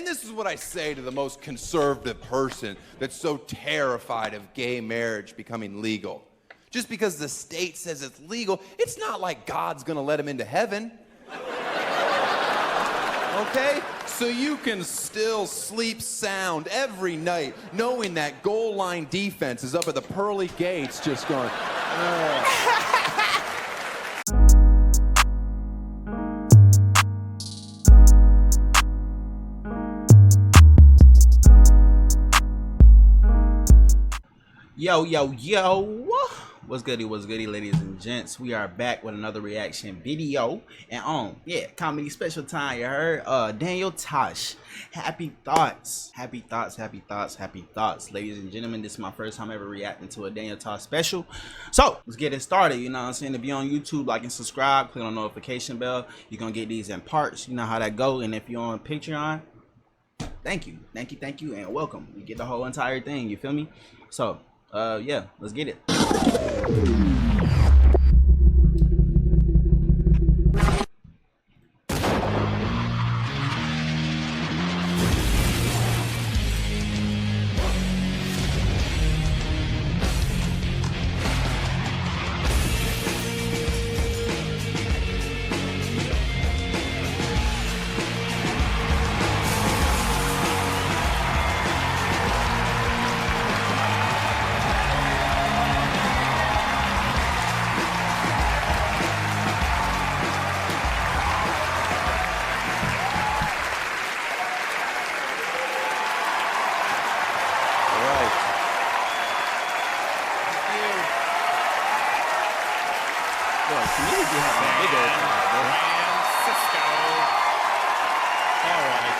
this is what I say to the most conservative person that's so terrified of gay marriage becoming legal. Just because the state says it's legal, it's not like God's gonna let him into heaven. Okay? So you can still sleep sound every night knowing that goal line defense is up at the pearly gates just going, Yo, yo, yo. What's goody, ladies and gents? We are back with another reaction video. And comedy special time, you heard? Daniel Tosh. Happy thoughts. Happy thoughts, happy thoughts, happy thoughts. Ladies and gentlemen, this is my first time ever reacting to a Daniel Tosh special. So, let's get it started, you know what I'm saying? If you're on YouTube, like and subscribe, click on the notification bell. You're gonna get these in parts. You know how that go. And if you're on Patreon, thank you, and welcome. You get the whole entire thing, you feel me? So, yeah, let's get it.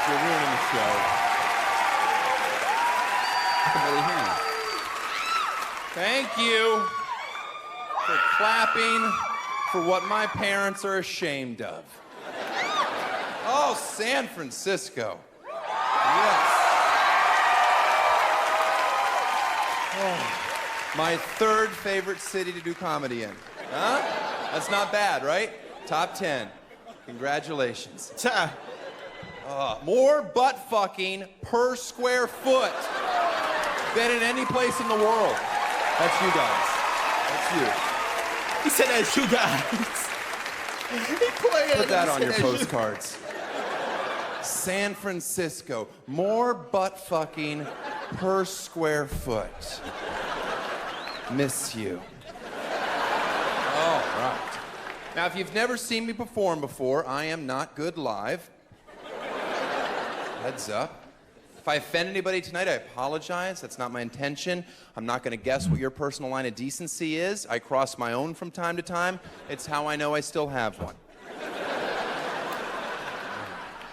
You're ruining the show. I can barely hear you. Thank you for clapping for what my parents are ashamed of. Oh, San Francisco. Yes. Oh, my third favorite city to do comedy in. Huh? That's not bad, right? Top 10. Congratulations. More butt fucking per square foot than in any place in the world. That's you guys. That's you. He said that's you guys. Put that on your postcards. San Francisco. More butt fucking per square foot. Miss you. All right. Now, if you've never seen me perform before, I am not good live. Heads up. If I offend anybody tonight, I apologize. That's not my intention. I'm not going to guess what your personal line of decency is. I cross my own from time to time. It's how I know I still have one.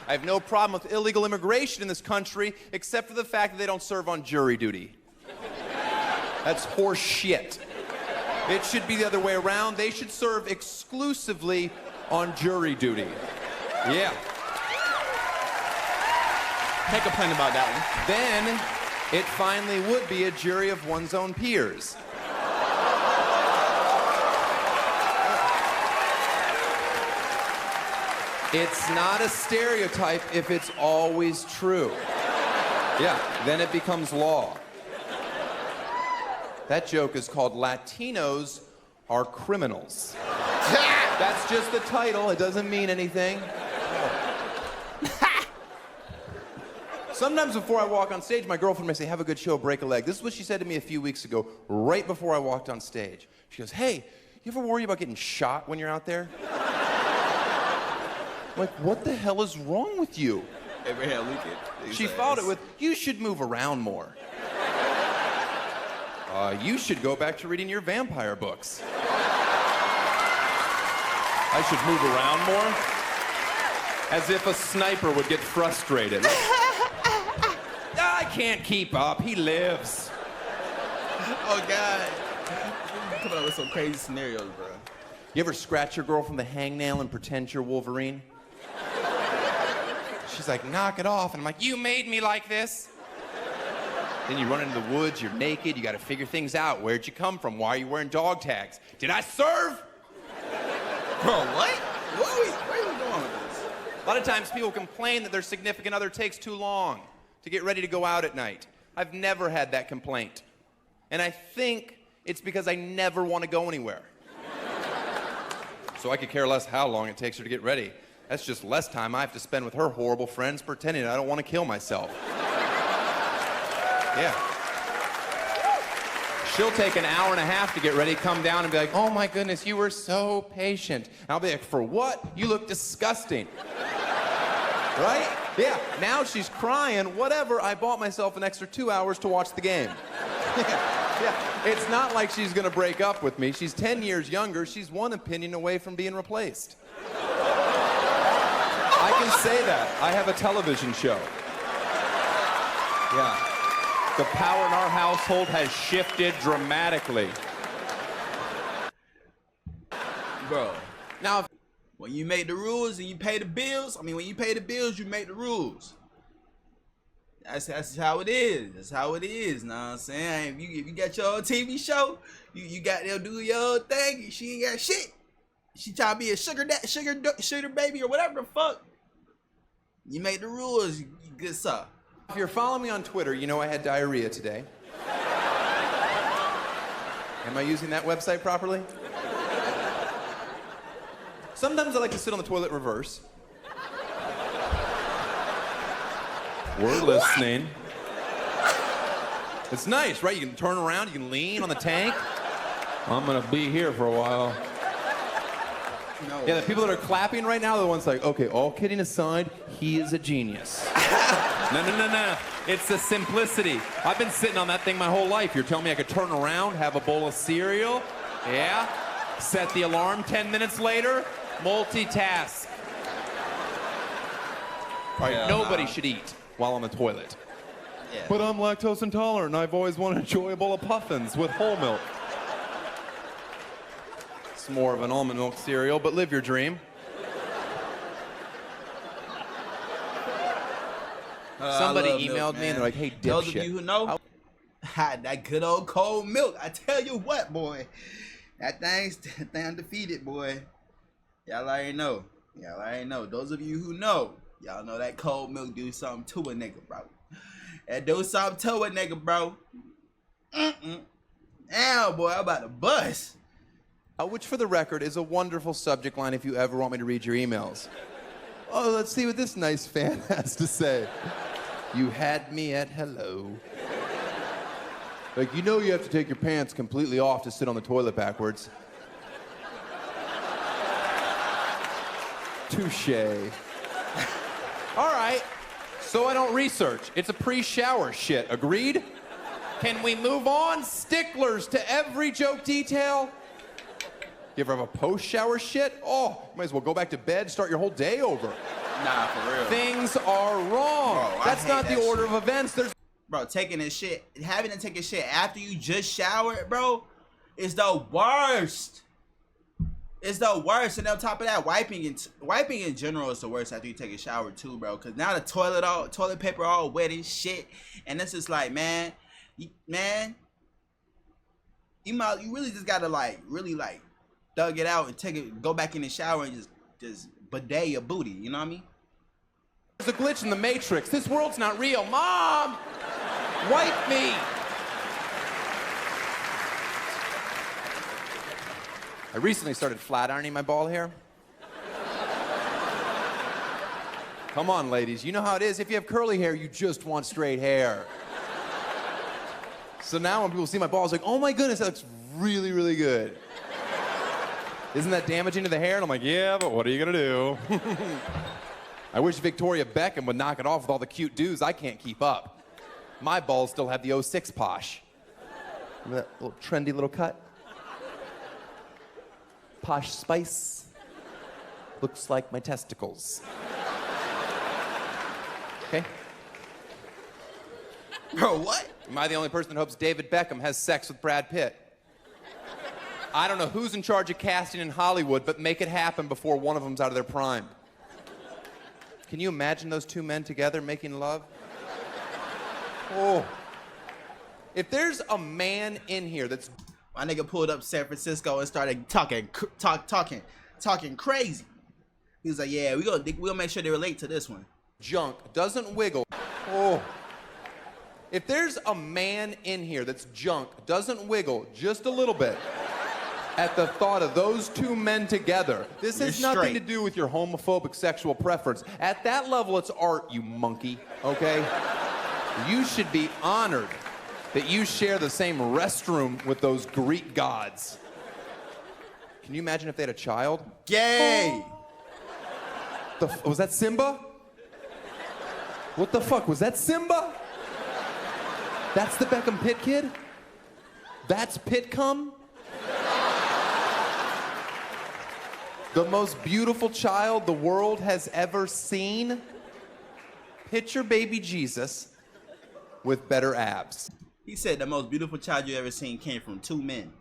I have no problem with illegal immigration in this country, except for the fact that they don't serve on jury duty. That's horse shit. It should be the other way around. They should serve exclusively on jury duty. Yeah. Can't complain about that one. Then it finally would be a jury of one's own peers. It's not a stereotype if it's always true. Yeah, then it becomes law. That joke is called Latinos Are Criminals. That's just the title. It doesn't mean anything. Sometimes before I walk on stage, my girlfriend may say, have a good show, break a leg. This is what she said to me a few weeks ago, right before I walked on stage. She goes, hey, you ever worry about getting shot when you're out there? I'm like, what the hell is wrong with you? She followed it with, you should move around more. You should go back to reading your vampire books. I should move around more? As if a sniper would get frustrated. I can't keep up. He lives. Oh, God. Coming up with some crazy scenarios, bro. You ever scratch your girl from the hangnail and pretend you're Wolverine? She's like, knock it off. And I'm like, you made me like this. Then you run into the woods, you're naked, you gotta figure things out. Where'd you come from? Why are you wearing dog tags? Did I serve? Bro, what? Where are we going with this? A lot of times people complain that their significant other takes too long to get ready to go out at night. I've never had that complaint. And I think it's because I never want to go anywhere. So I could care less how long it takes her to get ready. That's just less time I have to spend with her horrible friends pretending I don't want to kill myself. Yeah. She'll take an hour and a half to get ready, come down and be like, oh my goodness, you were so patient. And I'll be like, for what? You look disgusting. Right? Yeah, now she's crying, whatever, I bought myself an extra 2 hours to watch the game. Yeah, it's not like she's gonna break up with me. She's 10 years younger, she's one opinion away from being replaced. I can say that. I have a television show. Yeah. The power in our household has shifted dramatically. Bro. Now, when you make the rules and you pay the bills, when you pay the bills, you make the rules. That's how it is. That's how it is. Know what I'm saying? If you got your own TV show, you got to do your own thing. She ain't got shit. She try to be a sugar baby or whatever the fuck. You make the rules, you good stuff. if you're following me on Twitter, you know I had diarrhea today. Am I using that website properly? Sometimes I like to sit on the toilet reverse. We're listening. It's nice, right? You can turn around, you can lean on the tank. I'm gonna be here for a while. No. Yeah, the people that are clapping right now are the ones like, okay, all kidding aside, he is a genius. No. It's the simplicity. I've been sitting on that thing my whole life. You're telling me I could turn around, have a bowl of cereal, yeah, set the alarm 10 minutes later, multitask. All right, nobody should eat while on the toilet. Yeah. But I'm lactose intolerant, and I've always wanted to enjoy a bowl of puffins with whole milk. It's more of an almond milk cereal, but live your dream. Somebody emailed me and they're like, hey, dipshit. Those of you who know, that good old cold milk. I tell you what, boy. That thing's undefeated, boy. Y'all already know. Y'all already know. Those of you who know, y'all know that cold milk do something to a nigga, bro. That do something to a nigga, bro. Damn, boy, I'm about to bust. Which, for the record, is a wonderful subject line if you ever want me to read your emails. Oh, let's see what this nice fan has to say. You had me at hello. Like, you know you have to take your pants completely off to sit on the toilet backwards. Touché. All right, so I don't research. It's a pre-shower shit, agreed? Can we move on? Sticklers to every joke detail? You ever have a post-shower shit? Oh, might as well go back to bed, start your whole day over. Nah, for real. Things are wrong. Bro, That's not the order shit. of events. There's Bro, taking a shit, having to take a shit after you just showered, bro, is the worst. It's the worst. And on top of that, wiping in general is the worst after you take a shower too, bro. Cause now the toilet paper all wet and shit. And this is like, man, you really just gotta really thug it out and go back in the shower and just bidet your booty. You know what I mean? a glitch in the Matrix. This world's not real. Mom, wipe me. I recently started flat ironing my ball hair. Come on, ladies. You know how it is. If you have curly hair, you just want straight hair. So now when people see my balls, like, oh my goodness, that looks really, really good. Isn't that damaging to the hair? And I'm like, yeah, but what are you gonna do? I wish Victoria Beckham would knock it off with all the cute dudes. I can't keep up. My balls still have the 06 posh. Remember that little trendy little cut? Posh Spice. Looks like my testicles. Okay? Bro, what? Am I the only person that hopes David Beckham has sex with Brad Pitt? I don't know who's in charge of casting in Hollywood, but make it happen before one of them's out of their prime. Can you imagine those two men together making love? Oh. If there's a man in here that's... My nigga pulled up San Francisco and started talking crazy. He was like, yeah, we'll make sure they relate to this one. Junk doesn't wiggle. Oh. If there's a man in here that's junk, doesn't wiggle just a little bit at the thought of those two men together, this has nothing to do with your homophobic sexual preference. At that level, it's art, you monkey, okay? You should be honored that you share the same restroom with those Greek gods. Can you imagine if they had a child? Gay! Was that Simba? What the fuck, was that Simba? That's the Beckham Pitt kid? That's Pitcom? The most beautiful child the world has ever seen? Picture baby Jesus with better abs. He said the most beautiful child you ever seen came from two men.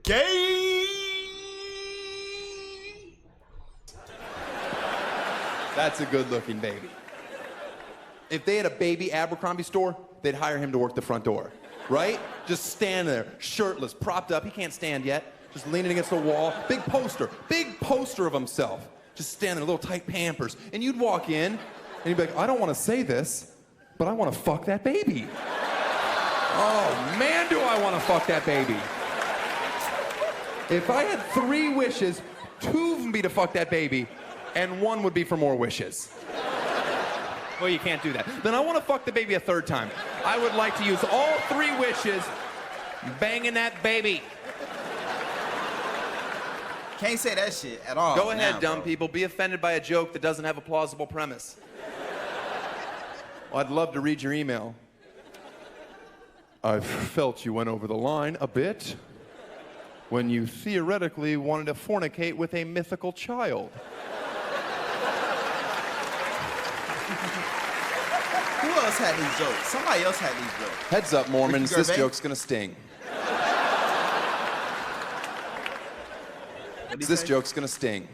Gay! That's a good-looking baby. If they had a baby Abercrombie store, they'd hire him to work the front door, right? Just stand there, shirtless, propped up. He can't stand yet. Just leaning against the wall. Big poster of himself. Just standing in little tight Pampers. And you'd walk in, and you'd be like, I don't want to say this, but I want to fuck that baby. Oh, man, do I want to fuck that baby. If I had 3 wishes, 2 of them be to fuck that baby, and 1 would be for more wishes. Well, you can't do that. Then I want to fuck the baby a 3rd time. I would like to use all 3 wishes banging that baby. Can't say that shit at all. Go ahead, now, dumb bro. people. Be offended by a joke that doesn't have a plausible premise. Well, I'd love to read your email. I felt you went over the line a bit when you theoretically wanted to fornicate with a mythical child. Who else had these jokes? Somebody else had these jokes. Heads up, Mormons, this joke's gonna sting. This joke's gonna sting.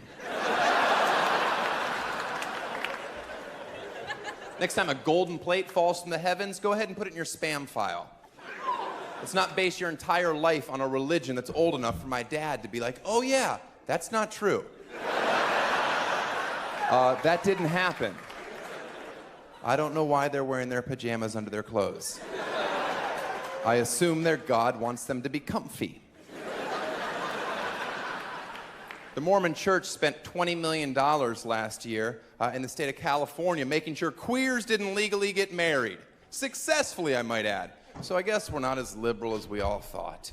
Next time a golden plate falls from the heavens, go ahead and put it in your spam file. Let's not base your entire life on a religion that's old enough for my dad to be like, oh yeah, that's not true. That didn't happen. I don't know why they're wearing their pajamas under their clothes. I assume their God wants them to be comfy. The Mormon Church spent $20 million last year in the state of California making sure queers didn't legally get married. Successfully, I might add. So I guess we're not as liberal as we all thought.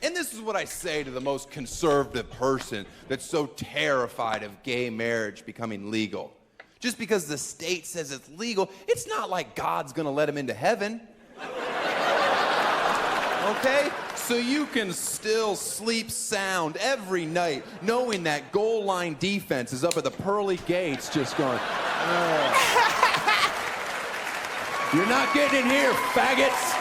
And this is what I say to the most conservative person that's so terrified of gay marriage becoming legal. Just because the state says it's legal, it's not like God's gonna let him into heaven. Okay? So you can still sleep sound every night knowing that goal line defense is up at the pearly gates just going, you're not getting in here, faggots.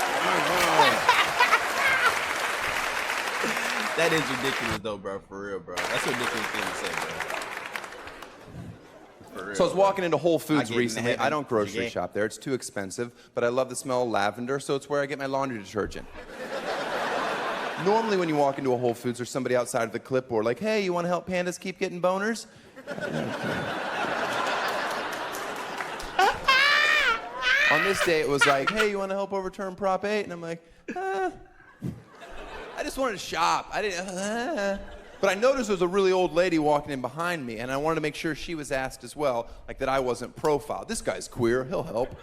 That is ridiculous though, bro, for real, bro. That's a ridiculous thing to say, bro. For real, So I was walking into Whole Foods get in recently. heaven. I don't grocery Yeah. shop there. It's too expensive, but I love the smell of lavender, so it's where I get my laundry detergent. Normally when you walk into a Whole Foods, there's somebody outside of the clipboard like, hey, you want to help pandas keep getting boners? On this day, it was like, hey, you want to help overturn Prop 8? And I'm like, I just wanted to shop. I didn't, But I noticed there was a really old lady walking in behind me, and I wanted to make sure she was asked as well, like that I wasn't profiled. This guy's queer, he'll help.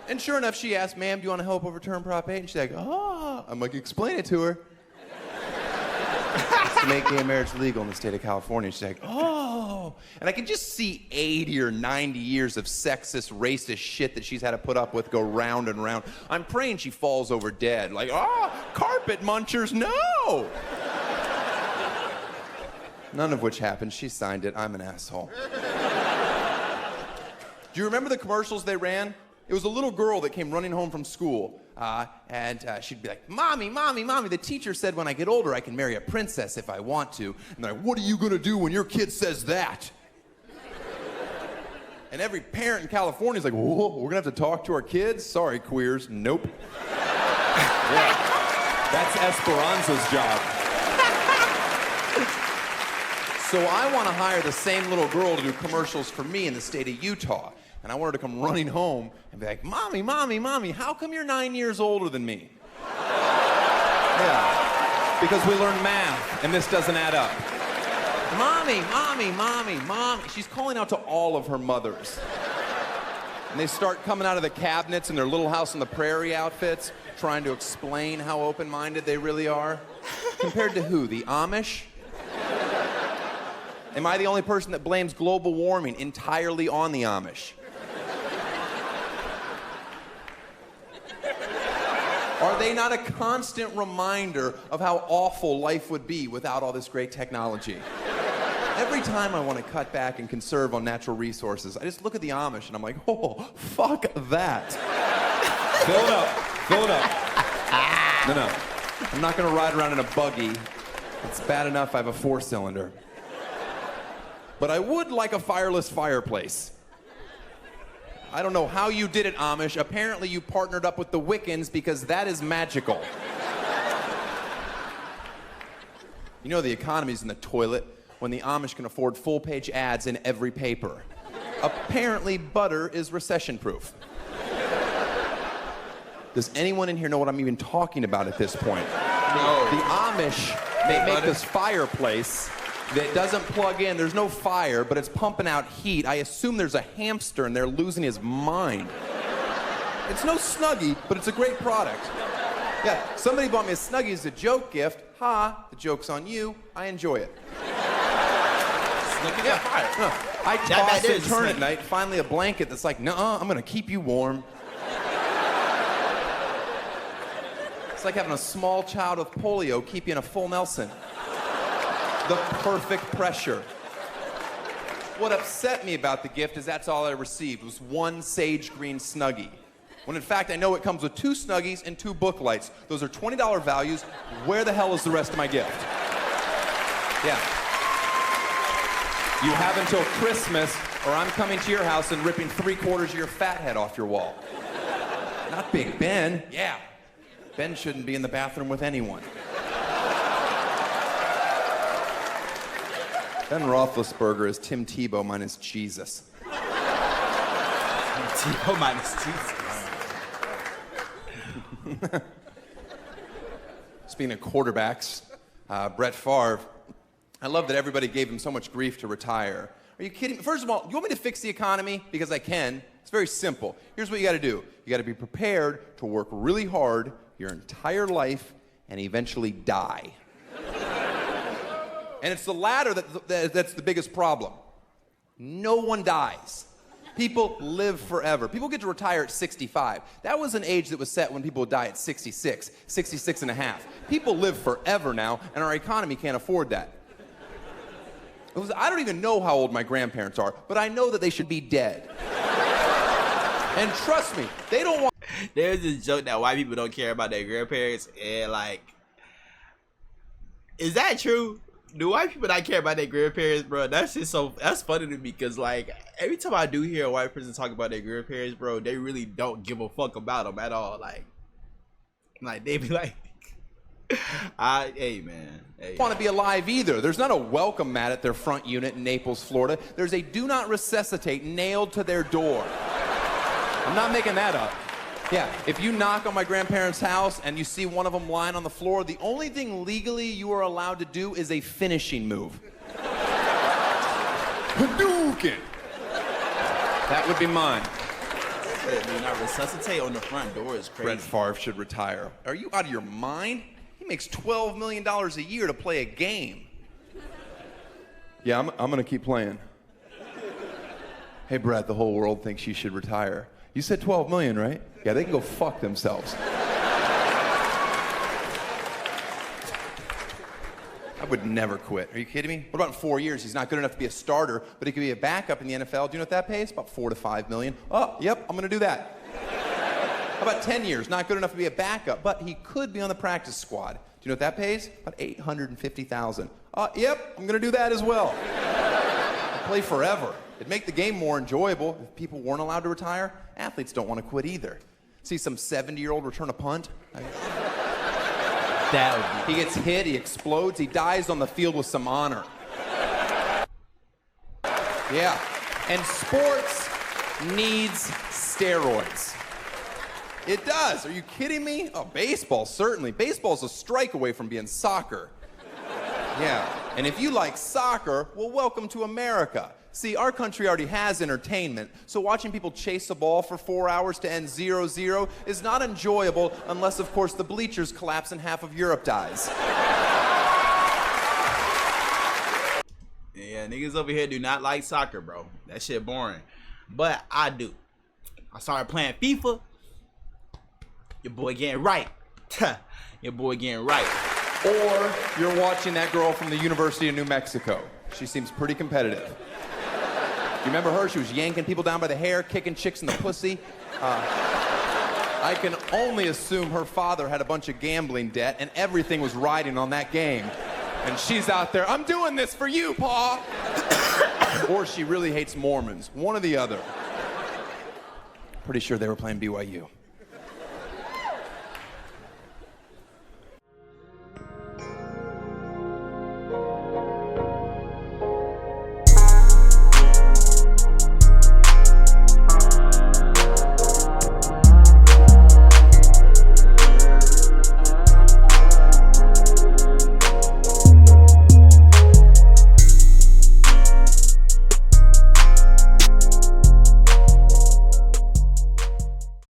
And sure enough, she asked, ma'am, do you want to help overturn Prop 8? And she's like, oh. I'm like, explain it to her. It's to make gay marriage legal in the state of California. She's like, oh. And I can just see 80 or 90 years of sexist, racist shit that she's had to put up with go round and round. I'm praying she falls over dead. Like, oh, carpet munchers, no. None of which happened. She signed it. I'm an asshole. Do you remember the commercials they ran? It was a little girl that came running home from school, and she'd be like, Mommy, Mommy, Mommy, the teacher said when I get older I can marry a princess if I want to. And they're like, what are you gonna do when your kid says that? And every parent in California is like, whoa, we're gonna have to talk to our kids? Sorry, queers, nope. Yeah. That's Esperanza's job. So I want to hire the same little girl to do commercials for me in the state of Utah. And I want her to come running home and be like, Mommy, Mommy, Mommy, how come you're 9 years older than me? Yeah, because we learn math and this doesn't add up. Mommy, Mommy, Mommy, Mom. She's calling out to all of her mothers. And they start coming out of the cabinets in their Little House on the Prairie outfits, trying to explain how open-minded they really are. Compared to who? The Amish? Am I the only person that blames global warming entirely on the Amish? Are they not a constant reminder of how awful life would be without all this great technology? Every time I want to cut back and conserve on natural resources, I just look at the Amish and I'm like, oh, fuck that. Fill it up. Fill it up. No. I'm not going to ride around in a buggy. It's bad enough I have a 4-cylinder. But I would like a fireless fireplace. I don't know how you did it, Amish. Apparently you partnered up with the Wiccans because that is magical. You know the economy's in the toilet when the Amish can afford full-page ads in every paper. Apparently butter is recession-proof. Does anyone in here know what I'm even talking about at this point? No. The Amish, they make this fireplace that doesn't plug in. There's no fire, but it's pumping out heat. I assume there's a hamster and they're losing his mind. It's no Snuggie, but it's a great product. Yeah, somebody bought me a Snuggie as a joke gift. Ha, the joke's on you. I enjoy it. Snuggie got fire. No, I toss and turn at night, finally a blanket that's like, nuh-uh, I'm gonna keep you warm. It's like having a small child with polio keep you in a full Nelson. The perfect pressure. What upset me about the gift is that's all I received was one sage green Snuggie. When in fact I know it comes with 2 Snuggies and 2 book lights. Those are $20 values. Where the hell is the rest of my gift? Yeah. You have until Christmas or I'm coming to your house and ripping 3/4 of your fat head off your wall. Not Big Ben. Yeah. Ben shouldn't be in the bathroom with anyone. Ben Roethlisberger is Tim Tebow minus Jesus. Tebow minus Jesus. Speaking of quarterbacks, Brett Favre, I love that everybody gave him so much grief to retire. Are you kidding me? First of all, you want me to fix the economy? Because I can. It's very simple. Here's what you got to do. You got to be prepared to work really hard your entire life and eventually die. And it's the latter that's the biggest problem. No one dies. People live forever. People get to retire at 65. That was an age that was set when people would die at 66, 66 and a half. People live forever now, and our economy can't afford that. I don't even know how old my grandparents are, but I know that they should be dead. And trust me, they don't want... There's this joke that white people don't care about their grandparents, and like, is that true? Do white people not care about their grandparents, bro? That's just that's funny to me, because like, every time I do hear a white person talk about their grandparents, bro, they really don't give a fuck about them at all. Like they be like, hey man, hey. Want to be alive either. There's not a welcome mat at their front unit in Naples, Florida. There's a do not resuscitate nailed to their door. I'm not making that up. Yeah, if you knock on my grandparents' house and you see one of them lying on the floor, the only thing legally you are allowed to do is a finishing move. Hadouken! That would be mine. Do not resuscitate on the front door is crazy. Brett Favre should retire. Are you out of your mind? He makes $12 million a year to play a game. Yeah, I'm gonna keep playing. Hey, Brett, the whole world thinks you should retire. You said 12 million, right? Yeah, they can go fuck themselves. I would never quit. Are you kidding me? What about in 4 years? He's not good enough to be a starter, but he could be a backup in the NFL. Do you know what that pays? About $4 to $5 million. Oh, yep, I'm gonna do that. How about 10 years? Not good enough to be a backup, but he could be on the practice squad. Do you know what that pays? About $850,000. Yep, I'm gonna do that as well. I'll play forever. It'd make the game more enjoyable if people weren't allowed to retire. Athletes don't want to quit either. See some 70-year-old return a punt? That would He gets hit, he explodes, he dies on the field with some honor. Yeah, and sports needs steroids. It does. Are you kidding me? Oh, baseball, certainly. Baseball's a strike away from being soccer. Yeah, and if you like soccer, well, welcome to America. See, our country already has entertainment, so watching people chase a ball for 4 hours to end 0-0 is not enjoyable unless, of course, the bleachers collapse and half of Europe dies. Yeah, niggas over here do not like soccer, bro. That shit boring. But I do. I started playing FIFA. Your boy getting right. Your boy getting right. Or you're watching that girl from the University of New Mexico. She seems pretty competitive. You remember her? She was yanking people down by the hair, kicking chicks in the pussy. I can only assume her father had a bunch of gambling debt and everything was riding on that game. And she's out there, I'm doing this for you, Pa. Or she really hates Mormons. One or the other. Pretty sure they were playing BYU.